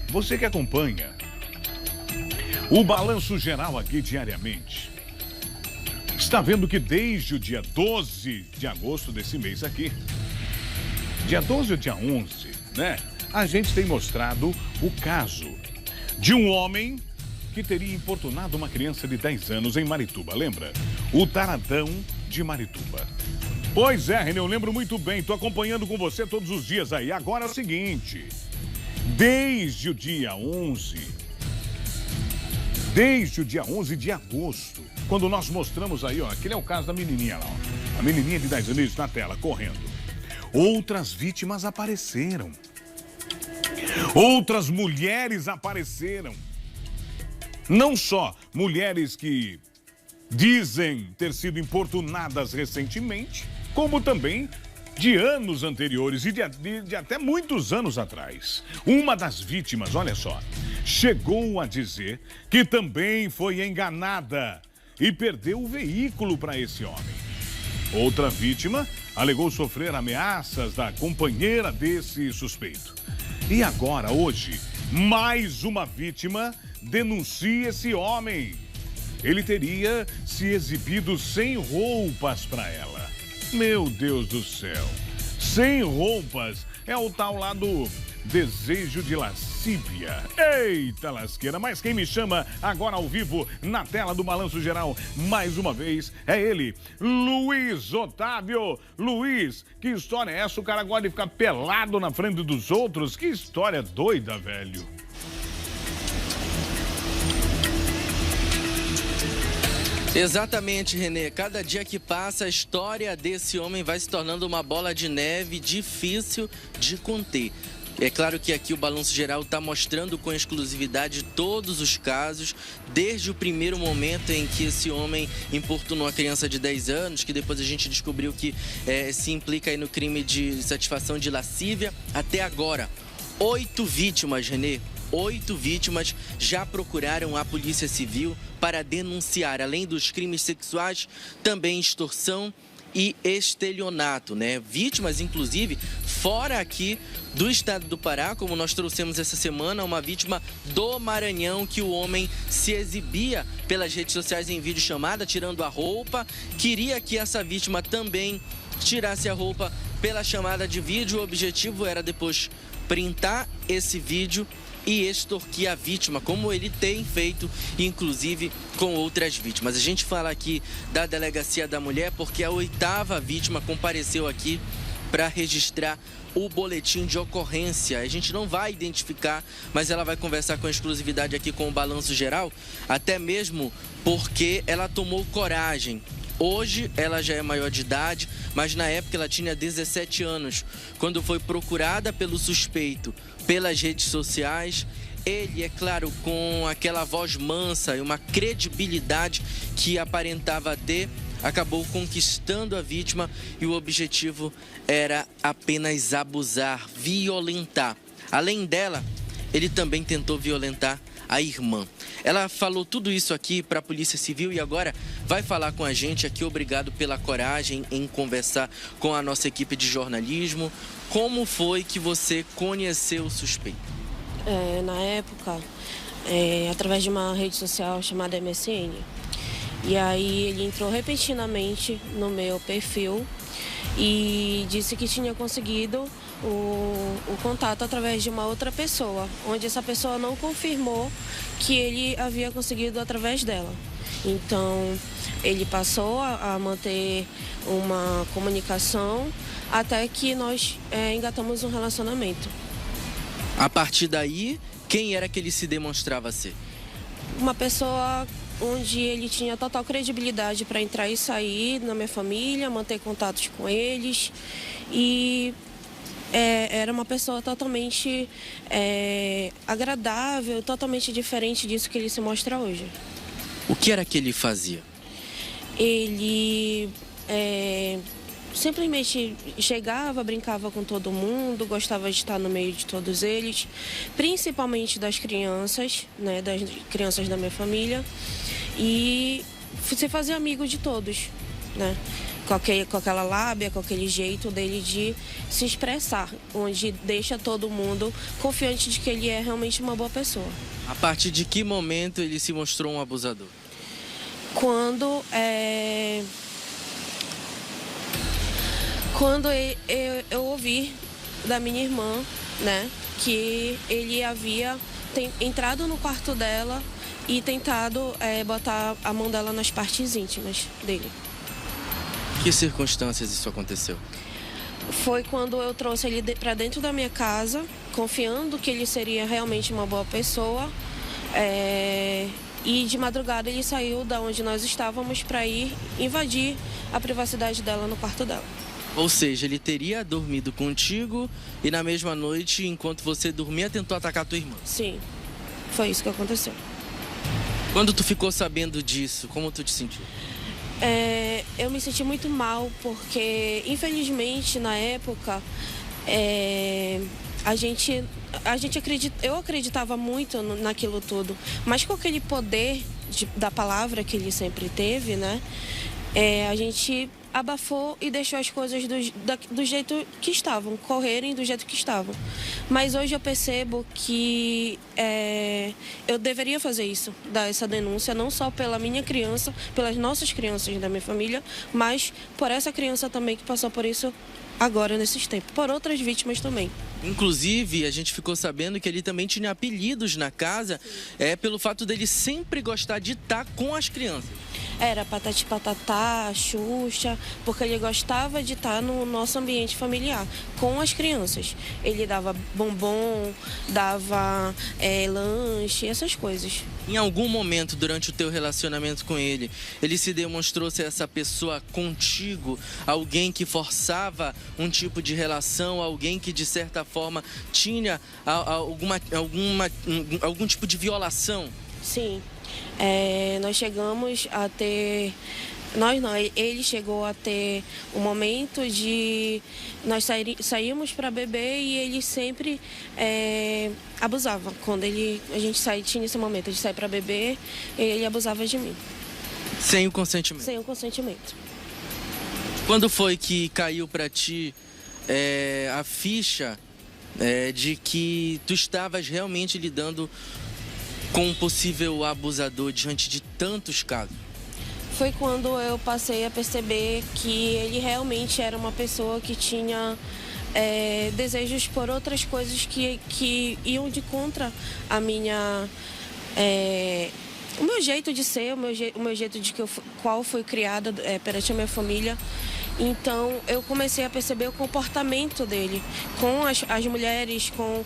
você que acompanha o balanço geral aqui diariamente, está vendo que desde o dia 12 de agosto desse mês aqui, dia 12 ou dia 11, né? A gente tem mostrado o caso de um homem que teria importunado uma criança de 10 anos em Marituba, lembra? O taradão de Marituba. Pois é, Renê, eu lembro muito bem, tô acompanhando com você todos os dias aí. Agora é o seguinte, desde o dia 11 de agosto, quando nós mostramos aí, ó, aquele é o caso da menininha lá, ó, a menininha de 10 anos na tela, correndo. Outras vítimas apareceram. Outras mulheres apareceram. Não só mulheres que dizem ter sido importunadas recentemente, como também de anos anteriores e de até muitos anos atrás. Uma das vítimas, olha só, chegou a dizer que também foi enganada e perdeu o veículo para esse homem. Outra vítima alegou sofrer ameaças da companheira desse suspeito. E agora, hoje, mais uma vítima denuncia esse homem. Ele teria se exibido sem roupas para ela. Meu Deus do céu. Sem roupas. É o tal lá do desejo de lascívia. Eita lasqueira. Mas quem me chama agora ao vivo na tela do Balanço Geral, mais uma vez, é ele, Luiz Otávio. Luiz, que história é essa? O cara gosta de ficar pelado na frente dos outros? Que história doida, velho. Exatamente, Renê. Cada dia que passa, a história desse homem vai se tornando uma bola de neve difícil de conter. É claro que aqui o Balanço Geral está mostrando com exclusividade todos os casos, desde o primeiro momento em que esse homem importunou a criança de 10 anos, que depois a gente descobriu que se implica aí no crime de satisfação de lascívia, até agora. 8 vítimas, Renê. 8 vítimas já procuraram a Polícia Civil para denunciar, além dos crimes sexuais, também extorsão e estelionato, né? Vítimas, inclusive, fora aqui do estado do Pará, como nós trouxemos essa semana, uma vítima do Maranhão, que o homem se exibia pelas redes sociais em videochamada, tirando a roupa, queria que essa vítima também tirasse a roupa pela chamada de vídeo. O objetivo era depois printar esse vídeo e extorquir a vítima, como ele tem feito, inclusive, com outras vítimas. A gente fala aqui da Delegacia da Mulher porque a 8ª vítima compareceu aqui para registrar o boletim de ocorrência. A gente não vai identificar, mas ela vai conversar com exclusividade aqui com o Balanço Geral, até mesmo porque ela tomou coragem. Hoje ela já é maior de idade, mas na época ela tinha 17 anos, quando foi procurada pelo suspeito pelas redes sociais. Ele, é claro, com aquela voz mansa e uma credibilidade que aparentava ter, acabou conquistando a vítima e o objetivo era apenas abusar, violentar. Além dela, ele também tentou violentar a irmã. Ela falou tudo isso aqui para a Polícia Civil e agora vai falar com a gente aqui. Obrigado pela coragem em conversar com a nossa equipe de jornalismo. Como foi que você conheceu o suspeito? Na época, através de uma rede social chamada MSN. E aí ele entrou repentinamente no meu perfil e disse que tinha conseguido o contato através de uma outra pessoa, onde essa pessoa não confirmou que ele havia conseguido através dela. Então, ele passou a manter uma comunicação até que nós engatamos um relacionamento. A partir daí, quem era que ele se demonstrava ser? Uma pessoa onde ele tinha total credibilidade para entrar e sair na minha família, manter contatos com eles e era uma pessoa totalmente agradável, totalmente diferente disso que ele se mostra hoje. O que era que ele fazia? Ele simplesmente chegava, brincava com todo mundo, gostava de estar no meio de todos eles, principalmente das crianças, né, das crianças da minha família, e se fazia amigo de todos, né? com aquela lábia, com aquele jeito dele de se expressar, onde deixa todo mundo confiante de que ele é realmente uma boa pessoa. A partir de que momento ele se mostrou um abusador? Quando eu ouvi da minha irmã, né, que ele havia entrado no quarto dela e tentado botar a mão dela nas partes íntimas dele. Que circunstâncias isso aconteceu? Foi quando eu trouxe ele para dentro da minha casa, confiando que ele seria realmente uma boa pessoa. E de madrugada ele saiu da onde nós estávamos para ir invadir a privacidade dela no quarto dela. Ou seja, ele teria dormido contigo e na mesma noite, enquanto você dormia, tentou atacar tua irmã? Sim, foi isso que aconteceu. Quando tu ficou sabendo disso, como tu te sentiu? Eu me senti muito mal, porque infelizmente na época eu acreditava muito naquilo tudo, mas com aquele poder da palavra que ele sempre teve, né? A gente abafou e deixou as coisas do jeito que estavam, correrem do jeito que estavam. Mas hoje eu percebo que eu deveria fazer isso, dar essa denúncia, não só pela minha criança, pelas nossas crianças da minha família, mas por essa criança também que passou por isso agora, nesses tempos, por outras vítimas também. Inclusive, a gente ficou sabendo que ele também tinha apelidos na casa, pelo fato dele sempre gostar de estar com as crianças. Era Patati Patatá, Xuxa, porque ele gostava de estar no nosso ambiente familiar, com as crianças. Ele dava bombom, dava lanche, essas coisas. Em algum momento durante o teu relacionamento com ele se demonstrou ser essa pessoa contigo, alguém que forçava um tipo de relação, alguém que de certa forma tinha algum tipo de violação? Sim. Nós chegamos a ter... ele chegou a ter um momento de... Nós saímos para beber e ele sempre abusava. Quando a gente tinha esse momento de sair para beber, ele abusava de mim. Sem o consentimento? Sem o consentimento. Quando foi que caiu para ti a ficha de que tu estavas realmente lidando com um possível abusador diante de tantos casos? Foi quando eu passei a perceber que ele realmente era uma pessoa que tinha desejos por outras coisas que iam de contra a minha... o meu jeito de ser, o meu jeito de qual fui criada perante a minha família. Então, eu comecei a perceber o comportamento dele com as mulheres, com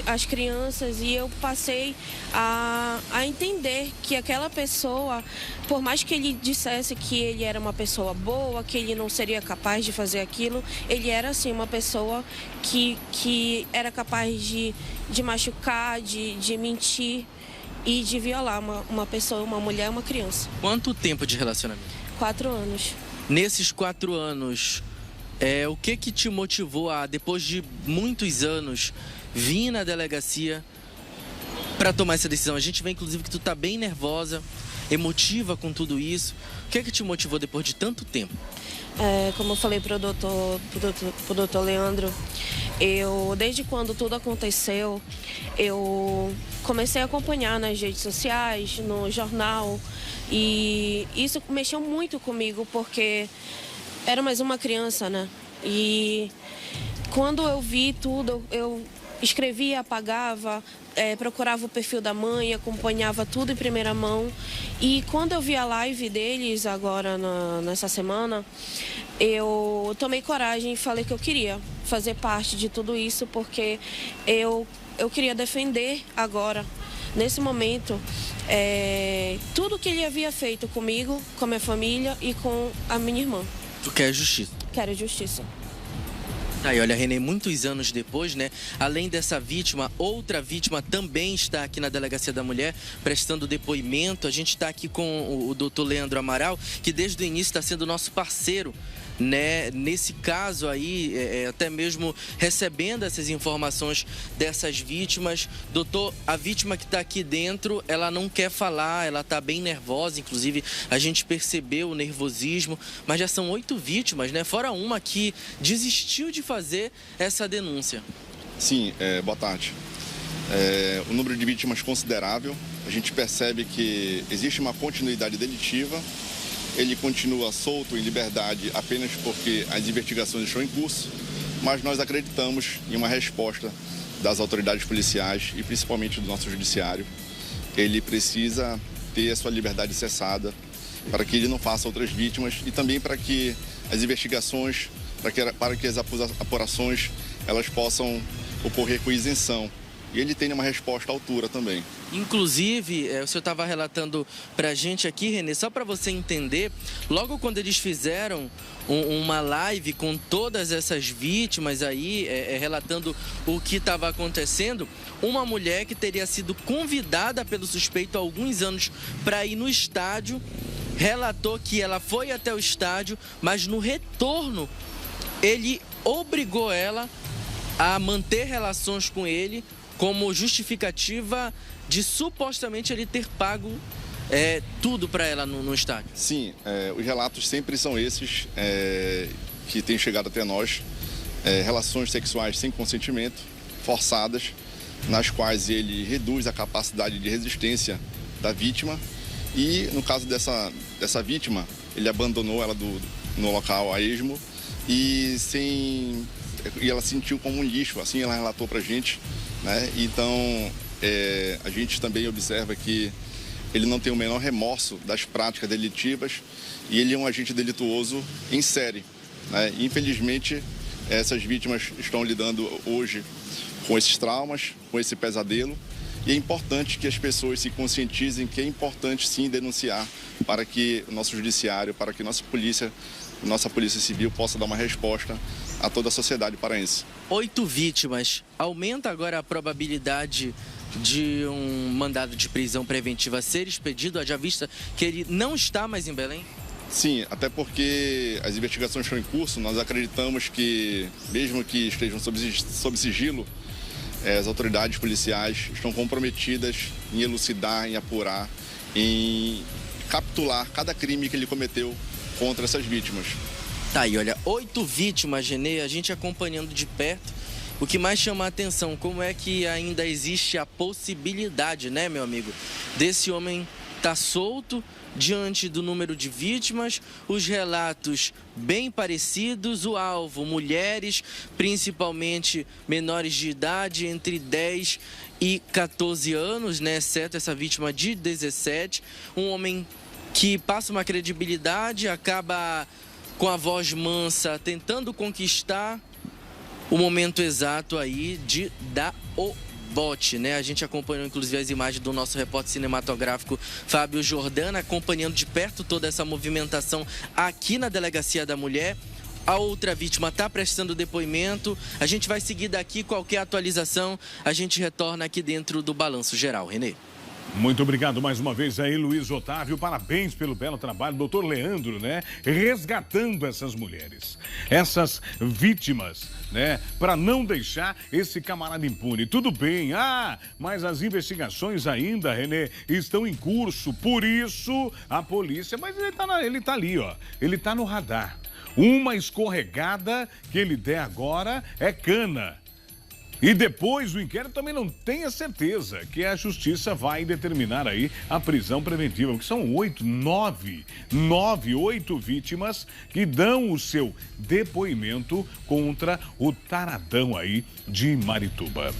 as crianças, e eu passei a entender que aquela pessoa, por mais que ele dissesse que ele era uma pessoa boa, que ele não seria capaz de fazer aquilo, ele era, assim, uma pessoa que era capaz de machucar, de mentir e de violar uma pessoa, uma mulher, uma criança. Quanto tempo de relacionamento? 4 anos. Nesses 4 anos, o que te motivou a, depois de muitos anos, vir na delegacia para tomar essa decisão? A gente vê, inclusive, que tu tá bem nervosa, emotiva com tudo isso. O que te motivou depois de tanto tempo? Como eu falei pro doutor Leandro, desde quando tudo aconteceu, eu comecei a acompanhar nas redes sociais, no jornal, e isso mexeu muito comigo, porque era mais uma criança, né? E quando eu vi tudo, eu escrevia, apagava, procurava o perfil da mãe, acompanhava tudo em primeira mão. E quando eu vi a live deles agora nessa semana, eu tomei coragem e falei que eu queria fazer parte de tudo isso, porque eu queria defender agora, nesse momento, tudo que ele havia feito comigo, com a minha família e com a minha irmã. Tu quer justiça? Quero justiça. Aí, olha, Renê, muitos anos depois, né? Além dessa vítima, outra vítima também está aqui na Delegacia da Mulher, prestando depoimento. A gente está aqui com o doutor Leandro Amaral, que desde o início está sendo nosso parceiro né? Nesse caso aí, até mesmo recebendo essas informações dessas vítimas. Doutor, a vítima que está aqui dentro, ela não quer falar, ela está bem nervosa, inclusive a gente percebeu o nervosismo, mas já são 8 vítimas, né? Fora uma que desistiu de fazer essa denúncia. Sim, boa tarde. O número de vítimas considerável, a gente percebe que existe uma continuidade delitiva. Ele continua solto em liberdade apenas porque as investigações estão em curso, mas nós acreditamos em uma resposta das autoridades policiais e principalmente do nosso judiciário. Ele precisa ter a sua liberdade cessada para que ele não faça outras vítimas e também para que as investigações, para que as apurações, elas possam ocorrer com isenção. E ele tem uma resposta à altura também. Inclusive, o senhor estava relatando para a gente aqui, Renê, só para você entender, logo quando eles fizeram uma live com todas essas vítimas aí, relatando o que estava acontecendo, uma mulher que teria sido convidada pelo suspeito há alguns anos para ir no estádio, relatou que ela foi até o estádio, mas no retorno ele obrigou ela a manter relações com ele, como justificativa de supostamente ele ter pago tudo para ela no estádio. Sim, os relatos sempre são esses que têm chegado até nós. Relações sexuais sem consentimento, forçadas, nas quais ele reduz a capacidade de resistência da vítima. E no caso dessa vítima, ele abandonou ela no local a esmo e ela sentiu como um lixo, assim ela relatou para a gente. Né? Então, a gente também observa que ele não tem o menor remorso das práticas delitivas e ele é um agente delituoso em série. Né? Infelizmente, essas vítimas estão lidando hoje com esses traumas, com esse pesadelo, e é importante que as pessoas se conscientizem que é importante sim denunciar para que o nosso judiciário, para que nossa polícia civil possa dar uma resposta a toda a sociedade paraense. 8 vítimas. Aumenta agora a probabilidade de um mandado de prisão preventiva ser expedido, haja vista que ele não está mais em Belém? Sim, até porque as investigações estão em curso, nós acreditamos que, mesmo que estejam sob sigilo, as autoridades policiais estão comprometidas em elucidar, em apurar, em capturar cada crime que ele cometeu contra essas vítimas. Tá aí, olha, 8 vítimas, Renê, a gente acompanhando de perto. O que mais chama a atenção, como é que ainda existe a possibilidade, né, meu amigo, desse homem estar solto diante do número de vítimas, os relatos bem parecidos, o alvo, mulheres, principalmente menores de idade, entre 10 e 14 anos, né, exceto essa vítima de 17, um homem que passa uma credibilidade, acaba com a voz mansa, tentando conquistar o momento exato aí de dar o bote, né? A gente acompanhou inclusive as imagens do nosso repórter cinematográfico Fábio Jordana, acompanhando de perto toda essa movimentação aqui na Delegacia da Mulher. A outra vítima está prestando depoimento. A gente vai seguir daqui, qualquer atualização, a gente retorna aqui dentro do Balanço Geral. Renê. Muito obrigado mais uma vez aí, Luiz Otávio. Parabéns pelo belo trabalho. Doutor Leandro, né? Resgatando essas mulheres, essas vítimas, né? Para não deixar esse camarada impune. Tudo bem, mas as investigações ainda, Renê, estão em curso. Por isso, a polícia... Mas ele tá ali, ó. Ele tá no radar. Uma escorregada que ele der agora é cana. E depois o inquérito também não tem a certeza que a justiça vai determinar aí a prisão preventiva, porque são 8 vítimas que dão o seu depoimento contra o taradão aí de Marituba.